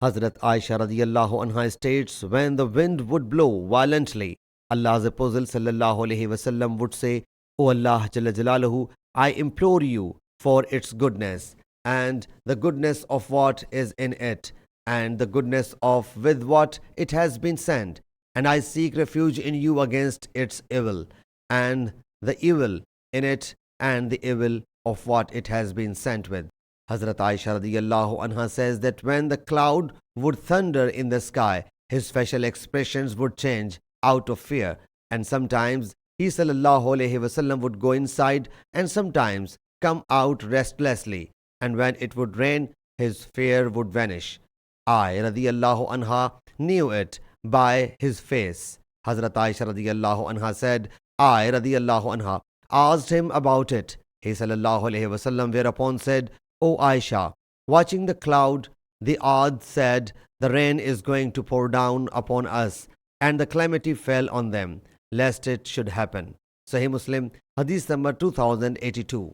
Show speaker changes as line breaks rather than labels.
Hazrat Aisha radiyallahu anha states, when the wind would blow violently, Allah's Apostle sallallahu alaihi wasallam would say, O Allah Jalla Jalaluhu, I implore you for its goodness and the goodness of what is in it and the goodness of with what it has been sent, and I seek refuge in you against its evil and the evil in it and the evil of what it has been sent with. Hazrat Aisha radiyallahu anha says that when the cloud would thunder in the sky, his facial expressions would change out of fear, and sometimes he sallallahu alaihi wasallam would go inside and sometimes come out restlessly, and when it would rain, his fear would vanish. I radiyallahu anha knew it by his face. Hazrat Aisha radiyallahu anha said, I radiyallahu anha asked him about it. He sallallahu alaihi wasallam whereupon said, O Aisha, watching the cloud, the odds said, the rain is going to pour down upon us, and the calamity fell on them, lest it should happen. Sahih Muslim Hadith number 2082.